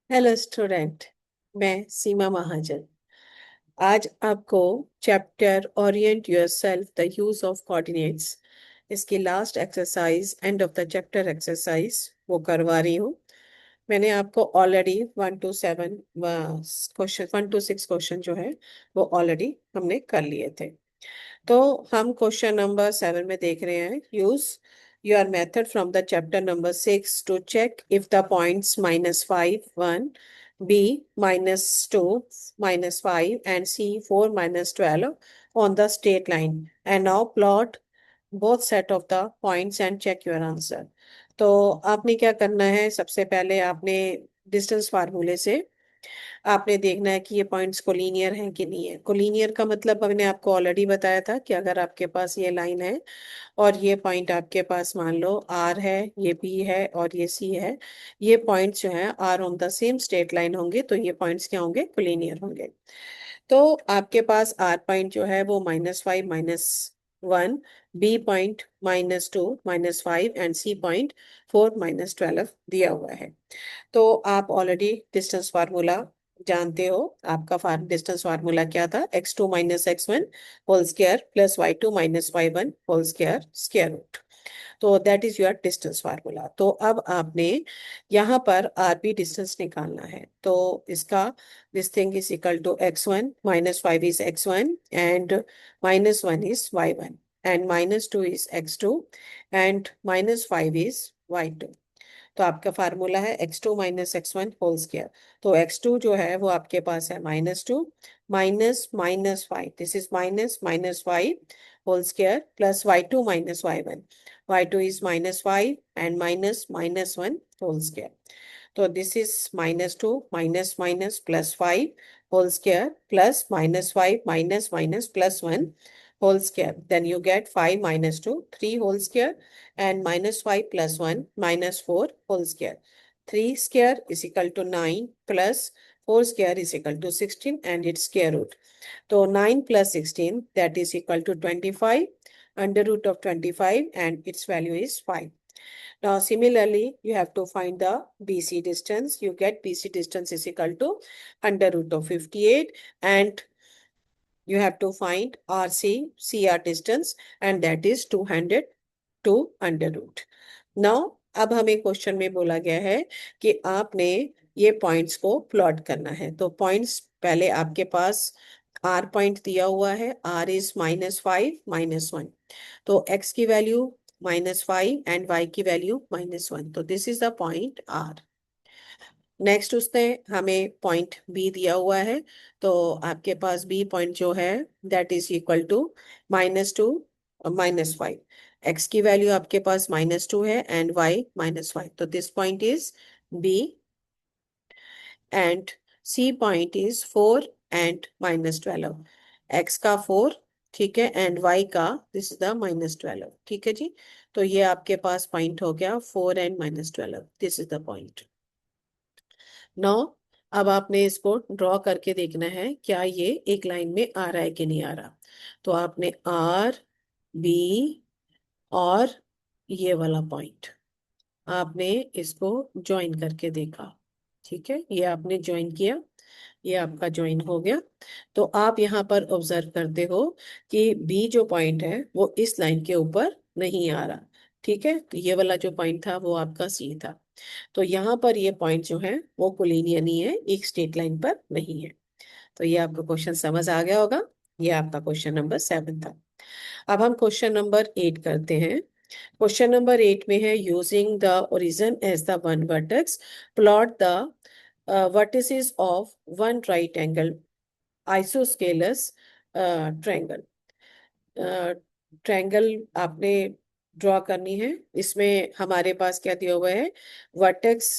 Hello student. मैं सीमा महाजन आज आपको chapter orient yourself the use of coordinates इसकी last exercise end of the chapter exercise वो करवा रही हूँ। मैंने आपको already 1 to 7 question 1 to 6 question जो है वो ऑलरेडी हमने कर लिए थे। तो हम क्वेश्चन नंबर 7 में देख रहे हैं, use your method from the chapter number 6 to check if the points -5 1 B -2 -5 and C 4 -12 on the straight line and now plot both set of the points and check your answer। तो आपने क्या करना है, सबसे पहले आपने distance फार्मूले से आपने देखना है कि ये पॉइंट्स कोलिनियर हैं कि नहीं है। कोलिनियर का मतलब मैंने आपको ऑलरेडी बताया था कि अगर आपके पास ये लाइन है और ये पॉइंट आपके पास मान लो आर है, ये बी है और ये सी है, ये पॉइंट्स जो हैं are on the same straight line होंगे, तो ये पॉइंट्स क्या होंगे, कोलिनियर होंगे। तो आपके पास आर पॉइंट जो है वो -5 -1, B point -2 -5 and C point 4 -12 दिया हुआ है। तो आप ऑलरेडी डिस्टेंस फार्मूला जानते हो। आपका डिस्टेंस फार्मूला क्या था, x2 - x1 whole square plus y2 - y1 whole square square root. तो that is your distance formula. तो अब आपने यहाँ पर आरबी डिस्टेंस निकालना है। तो इसका this thing is equal to x1 -5 is x1 and -1 is y1 and -2 is x2 and -5 is y2। तो आपका फार्मूला है x2 - x1 होल स्क्वायर। तो x2 जो है वो आपके पास है -2 -5, this is -5 whole square plus y2 - y1, y2 is -5 and -1 whole square। तो this is -2 plus 5 whole square plus -5 -1 whole square, then you get 5 -2 3 whole square and -5 plus 1 -4 whole square। 3 square is equal to 9 plus 4 square is equal to 16 and its square root। तो 9 plus 16 that is equal to 25 under root of 25 and its value is 5। Now similarly you have to find the BC distance। You get BC distance is equal to under root of 58 and you have to find RC CR distance and that is 200 to under root। Now अब हमें question में बोला गया है कि आपने ये points को प्लॉट करना है। तो पॉइंट्स पहले आपके पास आर पॉइंट दिया हुआ है, आर इज -5 -1। तो x की वैल्यू -5 एंड y की वैल्यू -1। तो this is the point R. Next उसने हमें पॉइंट बी दिया हुआ है। तो आपके पास बी पॉइंट जो है that is equal to -2 -5। X की वैल्यू आपके पास -2 है एंड वाई -5। तो this point is B and C point is 4 and -12। X का 4, ठीक है, एंड वाई का दिस इज द -12, ठीक है जी। तो ये आपके पास पॉइंट हो गया 4 and -12, this is the point. Now अब आपने इसको ड्रॉ करके देखना है क्या ये एक लाइन में आ रहा है कि नहीं आ रहा। तो आपने आर बी और ये वाला पॉइंट आपने इसको ज्वाइन करके देखा, ठीक है, ये आपने ज्वाइन किया, ये आपका ज्वाइन हो गया। तो आप यहाँ पर ऑब्जर्व करते हो कि बी जो पॉइंट है वो इस लाइन के ऊपर नहीं आ रहा, ठीक है। तो ये वाला जो पॉइंट था वो आपका सी था। तो यहाँ पर ये पॉइंट जो है वो कोलिनियर नहीं है, एक स्ट्रेट लाइन पर नहीं है। तो ये आपको क्वेश्चन समझ आ गया होगा। ये आपका क्वेश्चन नंबर 7 था। अब हम क्वेश्चन नंबर 8 करते हैं। क्वेश्चन नंबर 8 में है, using the origin as the one vertex plot the vertices of one right angle isosceles triangle। Triangle आपने ड्रॉ करनी है। इसमें हमारे पास क्या दिया हुआ है, वर्टेक्स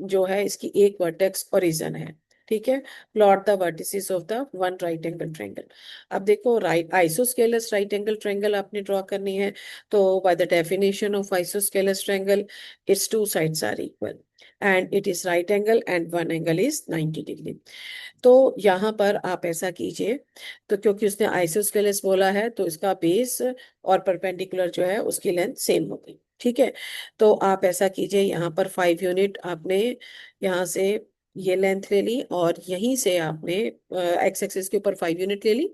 जो है इसकी एक वर्टेक्स ओरिजिन है, ठीक है। Plot the vertices of the one right angle triangle. अब देखो right isosceles right angle triangle आपने ड्रॉ करनी है। तो by the definition of isosceles triangle it's two sides are equal and it is right angle and one angle is 90 degree. तो यहाँ पर आप ऐसा कीजिए, तो क्योंकि उसने आइसोस्केलस बोला है तो इसका बेस और परपेंडिकुलर जो है उसकी लेंथ सेम हो गई, ठीक है। तो आप ऐसा कीजिए, यहाँ पर 5 यूनिट आपने यहाँ से ये लेंथ ले ली, और यहीं से आपने एक्स एक्सिस के ऊपर 5 यूनिट ले ली,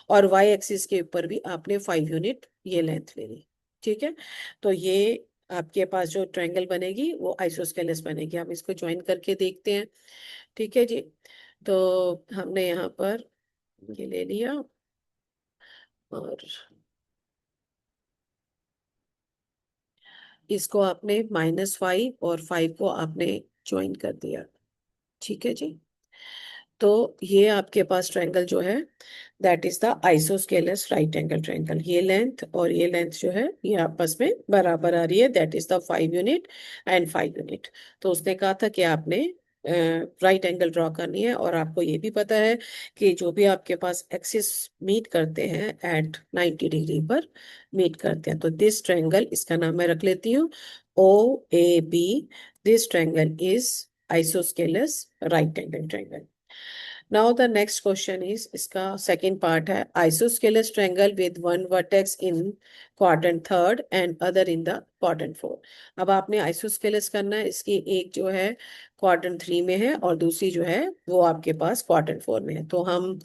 और वाई एक्सिस के ऊपर भी आपने 5 यूनिट ये लेंथ ले ली। ठीक है, तो ये आपके पास जो ट्रायंगल बनेगी वो आइसोस्केलेस बनेगी। हम इसको ज्वाइन करके देखते हैं। ठीक है जी, तो हमने यहाँ पर ये ले लिया, और इसको आपने -5 और 5 को आपने ज्वाइन कर दिया। ठीक है जी, तो ये आपके पास ट्रायंगल जो है that is the isosceles right angle triangle. ये लेंथ और ये लेंथ जो है ये आपस में बराबर आ रही है, that is the 5 unit and 5 unit. तो उसने कहा था कि आपने राइट एंगल ड्रॉ करनी है, और आपको ये भी पता है कि जो भी आपके पास एक्सिस मीट करते हैं एट 90 डिग्री पर मीट करते हैं, तो दिस ट्रायंगल, इसका नाम मैं रख लेती हूँ OAB। This triangle is isosceles right angle triangle. Now the next question is, इसका सेकंड पार्ट है, isosceles triangle with one vertex in quadrant third and other in the quadrant four. अब आपने आइसोस्केलस करना है, इसकी एक जो है क्वाड्रेंट थ्री में है और दूसरी जो है वो आपके पास क्वाड्रेंट फोर में है। तो हम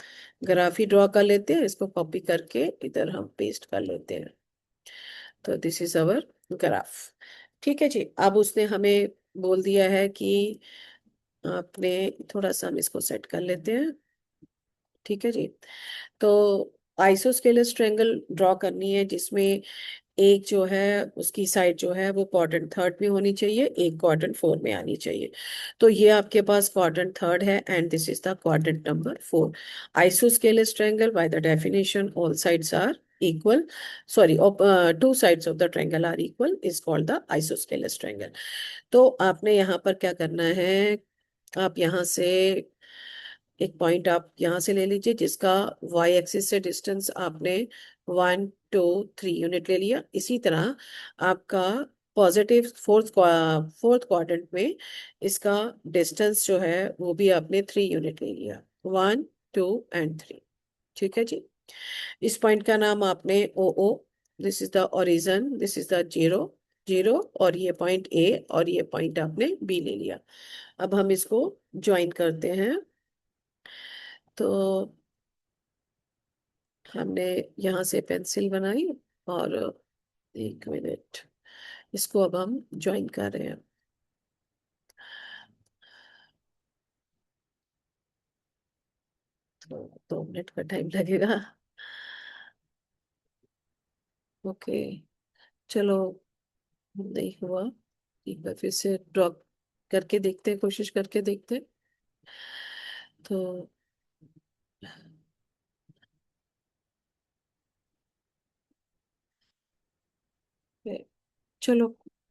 ग्राफ ही ड्रॉ कर लेते हैं, इसको कॉपी करके इधर हम पेस्ट कर लेते हैं। तो दिस इज अवर ग्राफ। ठीक है जी, अब उसने हमें बोल दिया है कि आपने, थोड़ा सा हम इसको सेट कर लेते हैं। ठीक है जी, तो आइसोस्केलस ट्रायंगल ड्रॉ करनी है जिसमें एक जो है उसकी साइड जो है वो क्वाड्रेंट थर्ड में होनी चाहिए, एक क्वाड्रेंट फोर में आनी चाहिए। तो ये आपके पास क्वाड्रेंट थर्ड है and this is the quadrant number 4। Isosceles triangle by the definition all sides are equal, sorry, two sides of the triangle are equal is called the isosceles triangle. तो आपने यहाँ पर क्या करना है, आप यहाँ से एक पॉइंट आप यहाँ से ले लीजिए जिसका वाई एक्सिस से डिस्टेंस आपने 1 2 3 यूनिट ले लिया। इसी तरह आपका पॉजिटिव फोर्थ क्वाड्रेंट में इसका डिस्टेंस जो है वो भी आपने 3 यूनिट ले लिया, 1 2 एंड 3। ठीक है जी, इस पॉइंट का नाम आपने O, this is the origin, this is the zero zero, और ये पॉइंट ए और ये पॉइंट आपने बी ले लिया। अब हम इसको ज्वाइन करते हैं। तो हमने यहाँ से पेंसिल बनाई, और एक मिनट, इसको अब हम ज्वाइन कर रहे हैं। तो 2 मिनट का टाइम लगेगा। ओके, चलो, नहीं हुआ, एक बार फिर से ड्रॉ करके देखते हैं, कोशिश करके देखते हैं। तो चलो,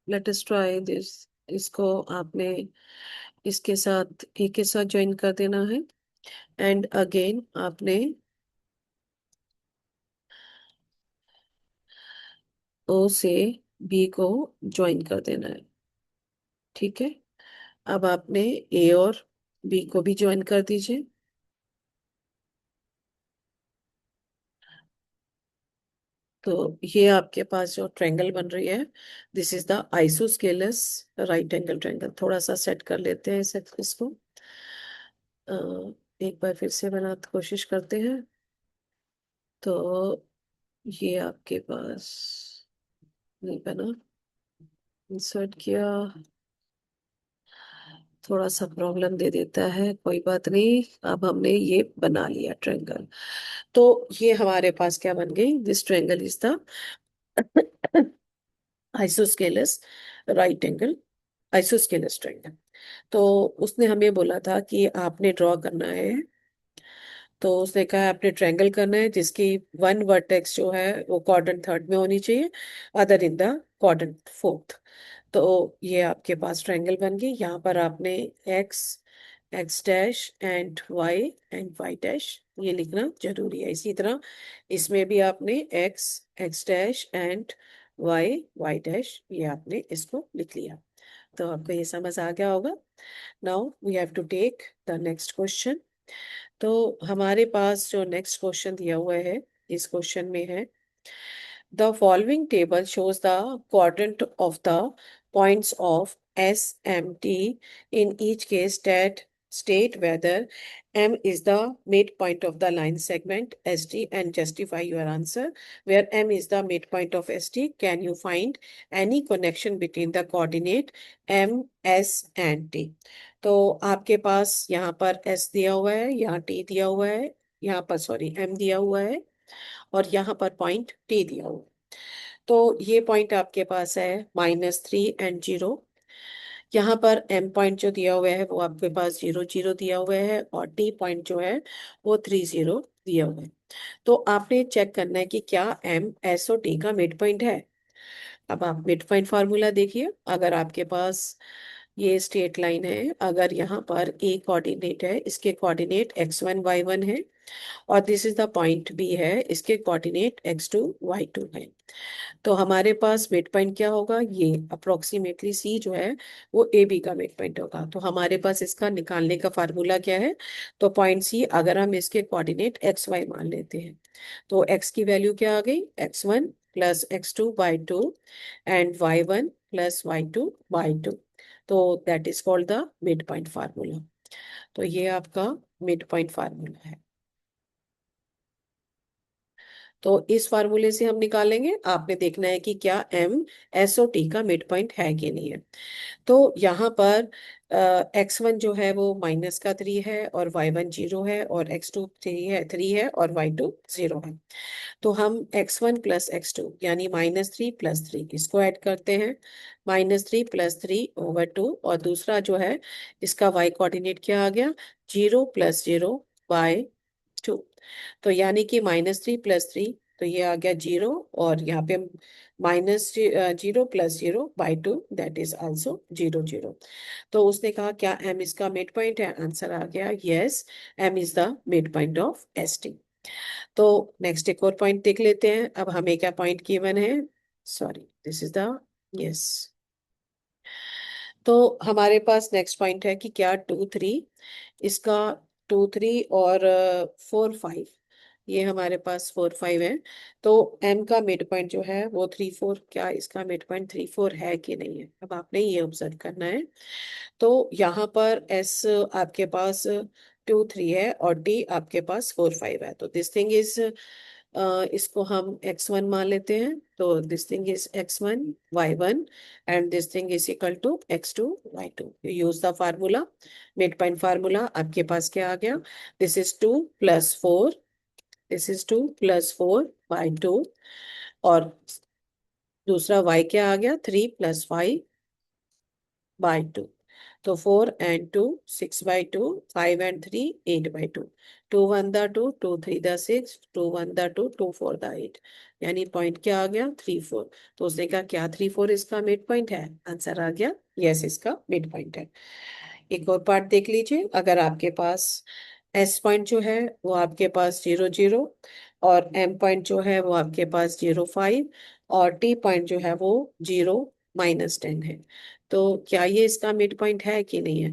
लेट अस ट्राई दिस। इसको आपने इसके साथ ए के साथ ज्वाइन कर देना है, एंड अगेन आपने ओ से बी को ज्वाइन कर देना है। ठीक है, अब आपने ए और बी को भी ज्वाइन कर दीजिए। तो ये आपके पास जो ट्रायंगल बन रही है this is the isosceles right angle triangle. थोड़ा सा सेट कर लेते हैं इसको। अ, एक बार फिर से बना कोशिश करते हैं। तो ये आपके पास नहीं बना, इंसर्ट किया, थोड़ा सा प्रॉब्लम दे देता है, कोई बात नहीं। अब हमने ये बना लिया ट्रायंगल। तो ये हमारे पास क्या बन गई, this triangle is the isosceles right angle, isosceles triangle. तो उसने हमें बोला था कि आपने ड्रॉ करना है, तो उसने कहा आपने ट्रायंगल करना है जिसकी वन वर्टेक्स जो है वो क्वाड्रेंट थर्ड में होनी चाहिए, other in the quadrant fourth. तो ये आपके पास ट्रायंगल बन गई। यहाँ पर आपने x x dash and y dash ये लिखना जरूरी है। इसी तरह इसमें भी आपने x x dash and y dash ये आपने इसको लिख लिया। तो आपको ये समझ आ गया होगा। Now we have to take the next question. तो हमारे पास जो नेक्स्ट क्वेश्चन दिया हुआ है, इस क्वेश्चन में है, the following table shows the quadrant of the points of SMT in each case that State whether M is the midpoint of the line segment ST and justify your answer. Where M is the midpoint of ST, can you find any connection between the coordinate M, S and T? तो आपके पास यहाँ पर S दिया हुआ है, यहाँ T दिया हुआ है, यहाँ पर सॉरी M दिया हुआ है और यहाँ पर पॉइंट T दिया हुआ है। तो ये पॉइंट आपके पास है -3 एंड 0। यहाँ पर M पॉइंट जो दिया हुआ है वो आपके पास 0 0 दिया हुआ है और T पॉइंट जो है वो 3 0 दिया हुआ है। तो आपने चेक करना है कि क्या M S और T का मिड पॉइंट है। अब आप मिड पॉइंट फार्मूला देखिए। अगर आपके पास ये स्ट्रेट लाइन है, अगर यहाँ पर ए कोऑर्डिनेट है, इसके कोऑर्डिनेट x1 y1 है और this is the point B है, इसके कोऑर्डिनेट x2 y2 है। तो हमारे पास मिड पॉइंट क्या होगा, ये अप्रोक्सीमेटली सी जो है वो ए बी का मिड पॉइंट होगा। तो हमारे पास इसका निकालने का फार्मूला क्या है, तो पॉइंट सी अगर हम इसके कोऑर्डिनेट एक्स वाई मान लेते हैं तो एक्स की वैल्यू क्या आ गई, x1 plus x2/2 and y1 plus y2/2। तो that is called the mid point formula. तो ये आपका मिड पॉइंट फार्मूला है। तो इस फार्मूले से हम निकालेंगे, आपने देखना है कि क्या एम एस ओ टी का मिड पॉइंट है कि नहीं है। तो यहाँ पर x1 जो है वो -3 है और y1 0 है और x2 3 है और y2 0 है। तो हम x1 प्लस x2 यानी -3 + 3 इसको ऐड करते हैं। -3 + 3/2 और दूसरा जो है इसका y कोऑर्डिनेट क्या आ गया, 0 + 0/2। तो यानी कि -3 + 3, तो ये आ गया 0 और यहाँ पे -0 + 0/2 दैट इज आल्सो 0 0। तो उसने कहा क्या m इसका मिड पॉइंट है, आंसर आ गया yes, m is the mid point of ST। तो नेक्स्ट एक और पॉइंट देख लेते हैं। अब हमें क्या पॉइंट गिवन है, sorry this is the yes. तो हमारे पास नेक्स्ट पॉइंट है कि क्या 2 3 इसका 2 3 और 4 5, ये हमारे पास 4 5 है। तो m का मिड पॉइंट जो है वो 3 4, क्या इसका मिड पॉइंट 3 4 है कि नहीं है, अब आपने ये ऑब्जर्व करना है। तो यहाँ पर S आपके पास 2 3 है और D आपके पास 4 5 है। तो दिस थिंग इज इसको हम x1 मान लेते हैं। तो this thing is x1 y1 and this thing is equal to x2 y2। Use the formula, mid point formula. आपके पास क्या आ गया, दिस इज 2 + 4, दिस इज 2 + 4/2 और दूसरा y क्या आ गया, 3 + 5/2। तो 4 and 2 6/2, 5 and 3 8/2। 2 1 the 2, 2 3 the 6, 2 1 the 2, 2 4 the 8। यानी पॉइंट क्या आ गया, 3 4। तो उसने कहा क्या 3 4 इसका मिड पॉइंट है, आंसर आ गया यस, इसका मिड पॉइंट है। एक और पार्ट देख लीजिए। अगर आपके पास एस पॉइंट जो है वो आपके पास 0 0 और एम पॉइंट जो है वो आपके पास 0 5 और टी पॉइंट जो है वो 0 - 10 है, तो क्या ये इसका मिड पॉइंट है कि नहीं है।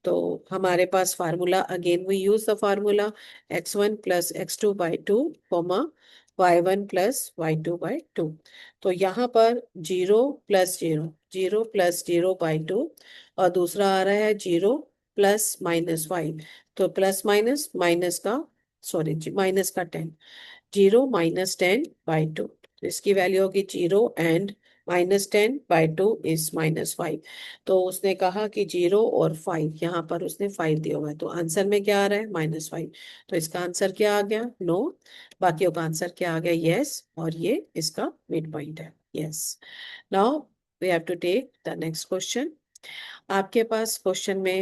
तो हमारे पास formula, again we use the formula, x1 + x2/2 comma y1 + y2/2। तो यहाँ पर 0 + 0 और दूसरा आ रहा है 0 + -5। तो प्लस माइनस माइनस का, सॉरी माइनस का 10, 0 - 10/2। तो इसकी वैल्यू होगी 0 एंड -10/2 इज -5। तो उसने कहा कि 0 और 5, यहाँ पर उसने 5 दिया हुआ है, तो आंसर में क्या आ रहा है, -5। तो इसका आंसर क्या आ गया, नो। बाकियों का आंसर क्या आ गया, यस। और ये इसका मिड पॉइंट है, yes. Now we have to take the next question. आपके पास क्वेश्चन में